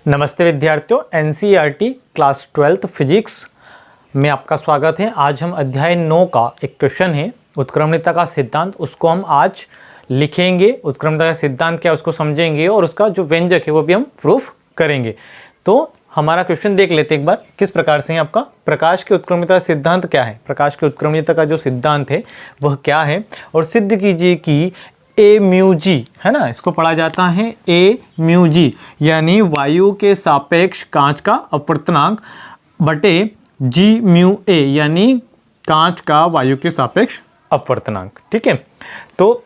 नमस्ते विद्यार्थियों, NCERT class 12th physics में आपका स्वागत है। आज हम अध्याय 9 का एक क्वेश्चन है उत्क्रमणिता का सिद्धांत, उसको हम आज लिखेंगे। उत्क्रमणिता का सिद्धांत क्या है उसको समझेंगे और उसका जो व्यंजक है वो भी हम प्रूफ करेंगे। तो हमारा क्वेश्चन देख लेते हैं एक बार किस प्रकार से है आपका। प्रकाश के उत्क्रमणिता का सिद्धांत क्या है, प्रकाश के उत्क्रमणिता का जो सिद्धांत है वह क्या है, और सिद्ध कीजिए कि ए म्यू जी है ना, इसको पढ़ा जाता है ए म्यू जी यानी वायु के सापेक्ष कांच का अपवर्तनांक बटे जी म्यू ए यानी कांच का वायु के सापेक्ष अपवर्तनांक। ठीक है, तो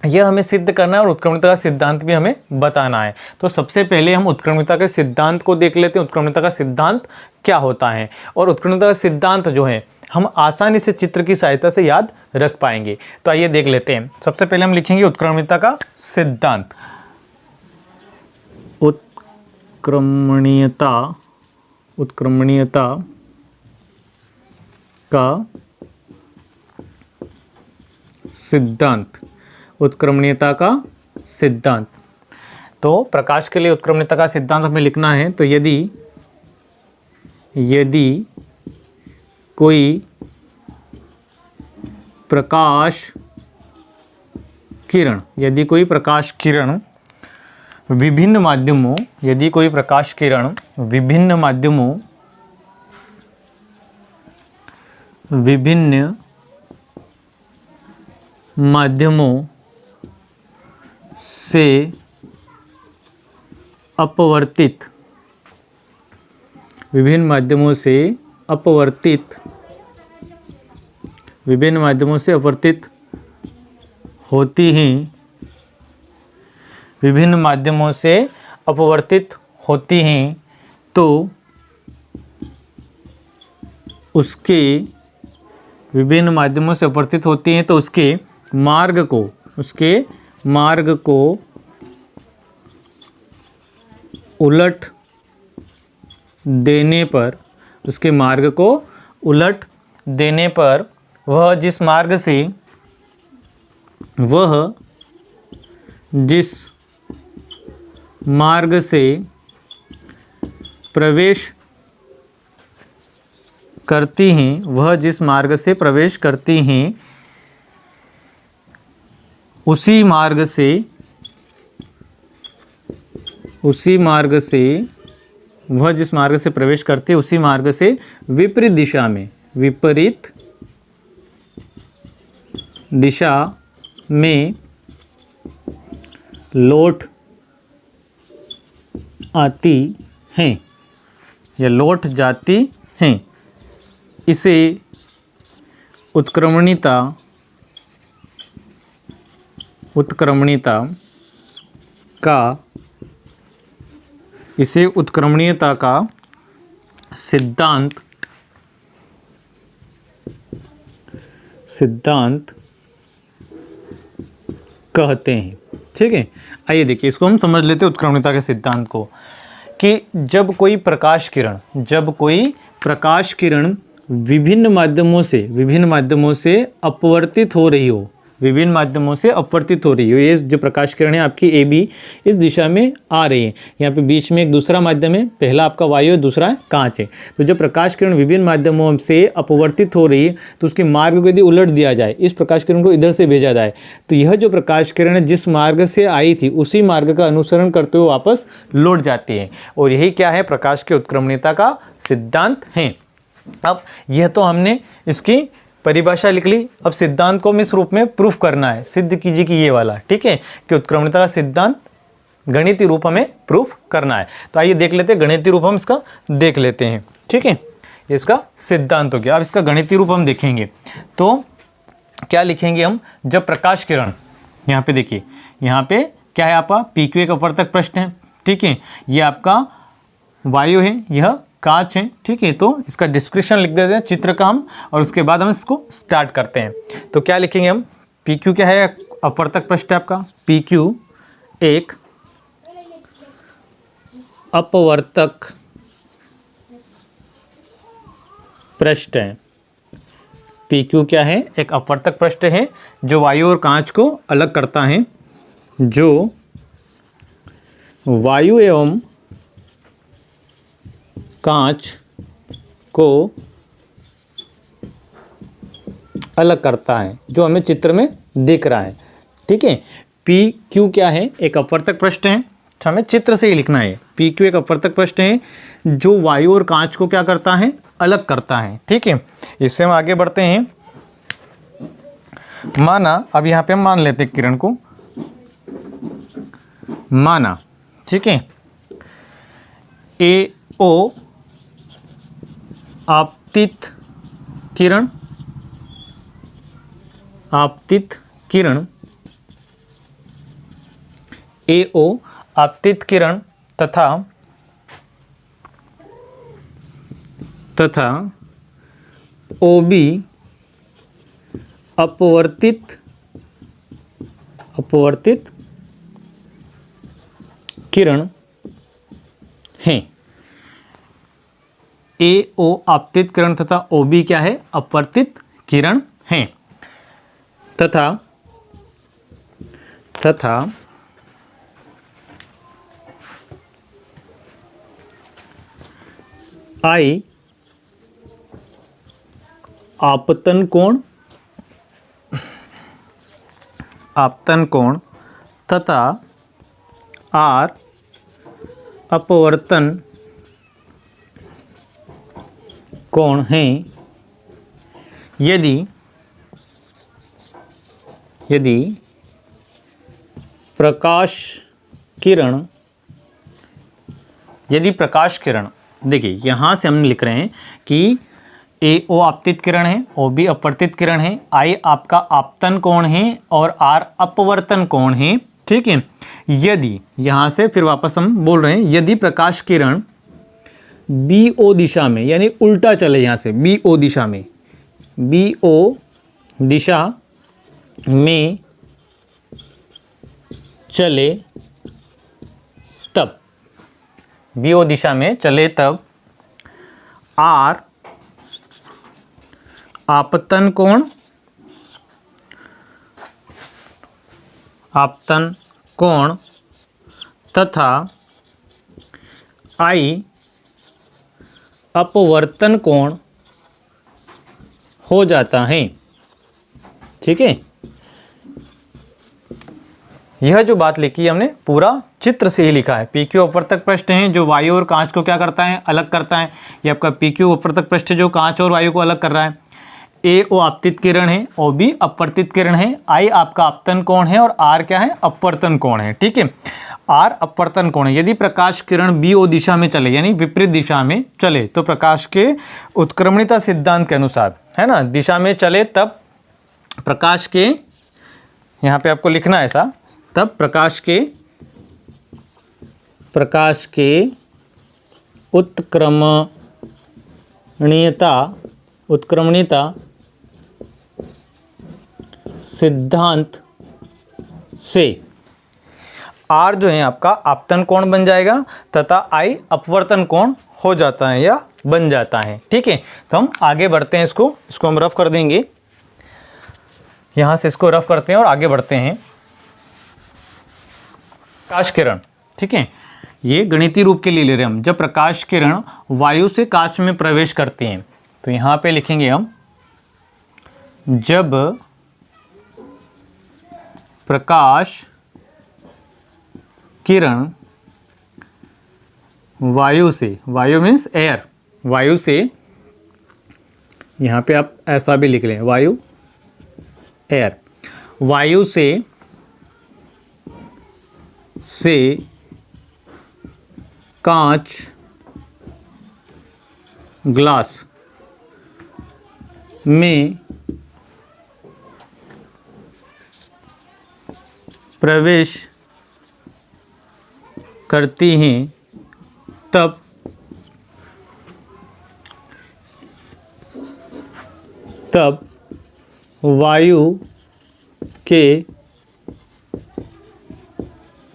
यह हमें सिद्ध करना है और उत्क्रमणिता का सिद्धांत भी हमें बताना है। तो सबसे पहले हम उत्क्रमणिता के सिद्धांत को देख लेते हैं, उत्क्रमणिता का सिद्धांत क्या होता है। और उत्क्रमणिता का सिद्धांत जो है हम आसानी से चित्र की सहायता से याद रख पाएंगे। तो आइए देख लेते हैं। सबसे पहले हम लिखेंगे उत्क्रमणिता का सिद्धांत। उत्क्रमणीयता का सिद्धांत, उत्क्रमणीयता का सिद्धांत। तो प्रकाश के लिए उत्क्रमणीयता का सिद्धांत हमें लिखना है। तो यदि कोई प्रकाश किरण विभिन्न माध्यमों से अपवर्तित होती हैं, तो उसके विभिन्न माध्यमों से अपवर्तित होती हैं तो उसके मार्ग को उलट देने पर वह जिस मार्ग से प्रवेश करती हैं उसी मार्ग से विपरीत दिशा में लौट आती हैं या लौट जाती हैं। इसे उत्क्रमणिता का सिद्धांत कहते हैं। ठीक है, आइए देखिए इसको हम समझ लेते हैं उत्क्रमणिता के सिद्धांत को, कि जब कोई प्रकाश किरण विभिन्न माध्यमों से अपवर्तित हो रही हो, ये जो प्रकाश किरण है आपकी ए बी इस दिशा में आ रही है। यहाँ पे बीच में एक दूसरा माध्यम है, पहला आपका वायु है, दूसरा है कांच है। तो जब प्रकाश किरण विभिन्न माध्यमों से अपवर्तित हो रही है तो उसके मार्ग को यदि उलट दिया जाए, इस प्रकाश किरण को इधर से भेजा जाए, तो यह जो प्रकाश किरण है जिस मार्ग से आई थी उसी मार्ग का अनुसरण करते हुए वापस लौट जाती है। और यही क्या है, प्रकाश के उत्क्रमणिता का सिद्धांत है। अब यह तो हमने इसकी परिभाषा लिख ली। अब सिद्धांत को हम इस रूप में प्रूफ करना है, सिद्ध कीजिए कि ये वाला, ठीक है, कि उत्क्रमणिता का सिद्धांत गणितीय रूप हमें प्रूफ करना है। तो आइए देख लेते हैं, गणितीय रूप हम इसका देख लेते हैं। ठीक है, ये इसका सिद्धांत हो गया। अब इसका गणितीय रूप हम देखेंगे तो क्या लिखेंगे हम। जब प्रकाश किरण, यहाँ पे देखिए, यहाँ पे क्या है आपका पी क्यू एक अपवर्तक प्रश्न है। ठीक है, ये आपका वायु है, यह कांच है। ठीक है, तो इसका डिस्क्रिप्शन लिख देते हैं, चित्र का हम, और उसके बाद हम इसको स्टार्ट करते हैं। तो क्या लिखेंगे हम, पी क्यू क्या है, अपवर्तक पृष्ठ है आपका, पी क्यू एक अपवर्तक पृष्ठ है। पी क्यू क्या है, एक अपवर्तक पृष्ठ है जो वायु और कांच को अलग करता है, जो वायु एवं कांच को अलग करता है, जो हमें चित्र में दिख रहा है। ठीक है, पी क्यू क्या है, एक अपवर्तक पृष्ठ है, तो हमें चित्र से ही लिखना है। पी क्यू एक अपवर्तक पृष्ठ है जो वायु और कांच को क्या करता है, अलग करता है। ठीक है, इससे हम आगे बढ़ते हैं। माना, अब यहाँ पे हम मान लेते हैं किरण को, माना, ठीक है, ए ओ आपतित किरण, आपतित किरण, ए ओ आपतित किरण तथा ओ बी अपवर्तित किरण हैं। ए ओ आपतित किरण तथा ओ बी क्या है, अपवर्तित किरण हैं। तथा आई आपतन कोण तथा आर अपवर्तन कोण हैं यदि प्रकाश किरण, देखिए यहाँ से हम लिख रहे हैं कि ए ओ आपतित किरण है, ओ बी अपवर्तित किरण है, आई आपका आपतन कोण है और आर अपवर्तन कोण है। ठीक है, यदि, यहाँ से फिर वापस हम बोल रहे हैं, यदि प्रकाश किरण बी ओ दिशा में, यानी उल्टा चले, यहाँ से बी ओ दिशा में, बी ओ दिशा में चले तब, बी ओ दिशा में चले तब आर आपतन कोण तथा आई अपवर्तन कोण हो जाता है। ठीक है, यह जो बात लिखी है हमने पूरा चित्र से ही लिखा है। पी क्यू अपवर्तक पृष्ठ है जो वायु और कांच को क्या करता है, अलग करता है। ये आपका पी क्यू अपवर्तक पृष्ठ है जो कांच और वायु को अलग कर रहा है। ए ओ आपतित किरण है, ओ बी अपवर्तित किरण है, आई आपका आपतन कोण है और आर क्या है, अपवर्तन कोण है। ठीक है, आर अपवर्तन कोण है। यदि प्रकाश किरण बी ओ दिशा में चले, यानी विपरीत दिशा में चले, तो प्रकाश के उत्क्रमणिता सिद्धांत के अनुसार, है ना, दिशा में चले तब प्रकाश के, यहाँ पे आपको लिखना है ऐसा, तब प्रकाश के उत्क्रमणीयता सिद्धांत से आर जो है आपका आपतन कोण बन जाएगा तथा आई अपवर्तन कोण हो जाता है या बन जाता है। ठीक है, तो हम आगे बढ़ते हैं, इसको हम रफ कर देंगे, यहां से इसको रफ करते हैं और आगे बढ़ते हैं। प्रकाश किरण, ठीक है, ये गणितीय रूप के लिए ले रहे हैं हम। जब प्रकाश किरण वायु से कांच में प्रवेश करती हैं, तो यहां पे लिखेंगे हम, जब प्रकाश किरण वायु से, वायु मीन्स एयर, वायु से, यहां पे आप ऐसा भी लिख लें, वायु एयर, वायु से कांच ग्लास में प्रवेश करती हैं तब वायु के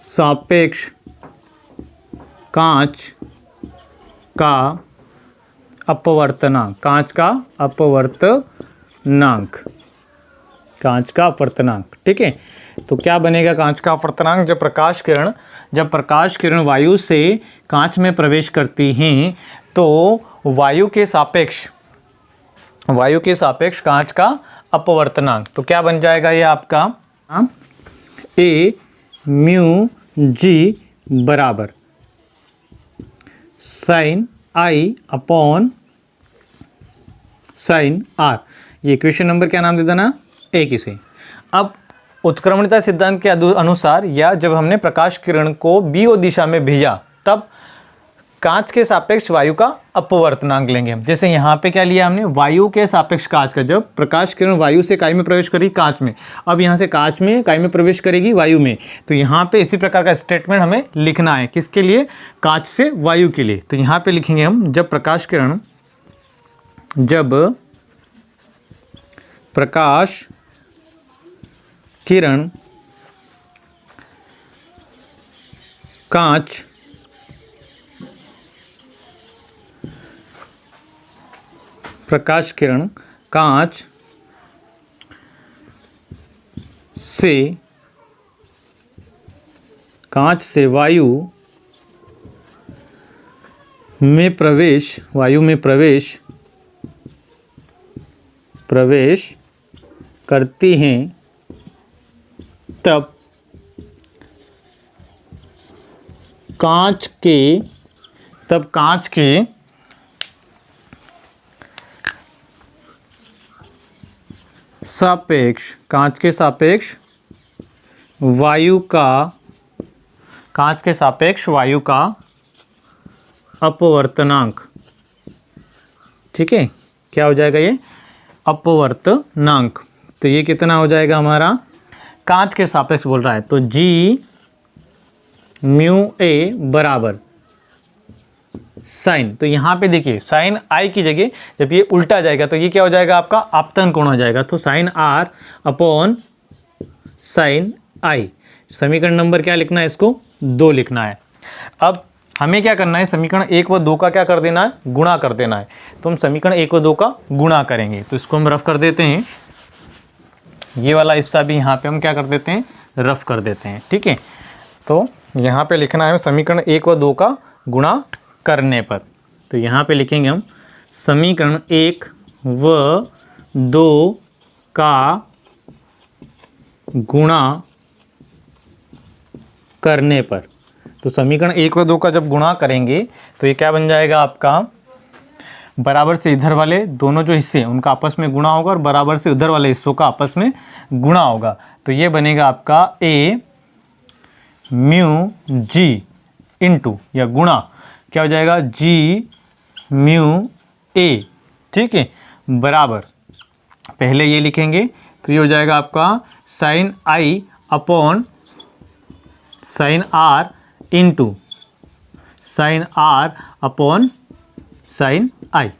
सापेक्ष कांच का अपवर्तनांक, ठीक है। तो क्या बनेगा कांच का अपवर्तनांक? जब प्रकाश किरण वायु से कांच में प्रवेश करती हैं तो वायु के सापेक्ष कांच का अपवर्तनांक, तो क्या बन जाएगा ये आपका ए म्यू जी बराबर साइन आई अपॉन साइन आर। ये इक्वेशन नंबर क्या नाम दे देना, एक इसे। अब उत्क्रमणिता सिद्धांत के अनुसार, या जब हमने प्रकाश किरण को बी ओ दिशा में भेजा, तब कांच के सापेक्ष वायु का अपवर्तनांक लेंगे हम। जैसे यहाँ पे क्या लिया हमने, वायु के सापेक्ष कांच का। जब प्रकाश किरण वायु से काई में प्रवेश करेगी कांच में, अब यहाँ से कांच में काई में प्रवेश करेगी वायु में, तो यहाँ पे इसी प्रकार का स्टेटमेंट हमें लिखना है। किसके लिए, कांच से वायु के लिए। तो यहाँ पे लिखेंगे हम, जब प्रकाश किरण कांच से वायु में प्रवेश करती हैं, तब कांच के सापेक्ष वायु का अपवर्तनांक, ठीक है, क्या हो जाएगा ये अपवर्तनांक। तो ये कितना हो जाएगा हमारा, कांच के सापेक्ष बोल रहा है, तो जी म्यू ए बराबर साइन, तो यहाँ पे देखिए साइन आई की जगह जब ये उल्टा जाएगा तो ये क्या हो जाएगा, आपका आपतन कोण हो जाएगा। तो साइन आर अपॉन साइन आई। समीकरण नंबर क्या लिखना है, इसको 2 लिखना है। अब हमें क्या करना है, समीकरण 1 व 2 का क्या कर देना है, गुणा कर देना है। तो हम समीकरण 1 व 2 का गुणा करेंगे, तो इसको हम रफ कर देते हैं। ये वाला हिस्सा भी यहाँ पे हम क्या कर देते हैं, रफ कर देते हैं, ठीक है। तो यहाँ पे लिखना है समीकरण 1 व 2 का गुणा करने पर। तो यहाँ पे लिखेंगे हम समीकरण 1 व 2 का गुणा करने पर। तो समीकरण 1 व 2 का जब गुणा करेंगे तो ये क्या बन जाएगा आपका, बराबर से इधर वाले दोनों जो हिस्से उनका आपस में गुणा होगा और बराबर से उधर वाले हिस्सों का आपस में गुणा होगा। तो ये बनेगा आपका ए म्यू जी इंटू, या गुणा क्या हो जाएगा, जी म्यू ए, ठीक है, बराबर पहले ये लिखेंगे तो ये हो जाएगा आपका sine I upon sine R into sine R upon sine I.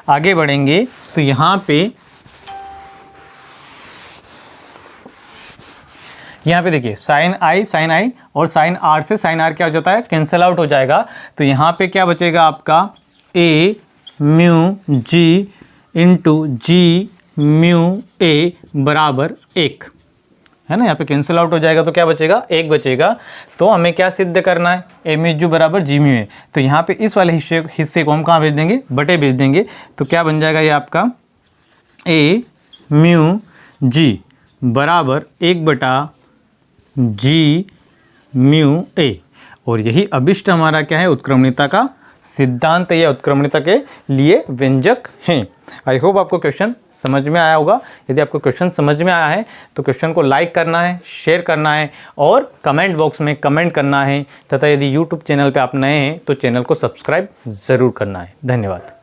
आगे बढ़ेंगे तो यहाँ पे देखिए साइन आई और साइन आर से साइन आर क्या हो जाता है, कैंसिल आउट हो जाएगा। तो यहाँ पे क्या बचेगा आपका, ए mu ji into G mu A बराबर 1, है ना। यहाँ पे कैंसिल आउट हो जाएगा तो क्या बचेगा, 1 बचेगा। तो हमें क्या सिद्ध करना है, ए म्यू जी बराबर जी म्यू ए। तो यहाँ पे इस वाले हिस्से को हम कहाँ भेज देंगे, बटे भेज देंगे। तो क्या बन जाएगा ये आपका, ए म्यू जी बराबर 1 बटा जी म्यू ए। और यही अभिष्ट हमारा क्या है, उत्क्रमणिता का सिद्धांत या उत्क्रमणिता के लिए व्यंजक हैं। आई होप आपको क्वेश्चन समझ में आया होगा। यदि आपको क्वेश्चन समझ में आया है तो क्वेश्चन को लाइक करना है, शेयर करना है और कमेंट बॉक्स में कमेंट करना है, तथा यदि यूट्यूब चैनल पे आप नए हैं तो चैनल को सब्सक्राइब ज़रूर करना है। धन्यवाद।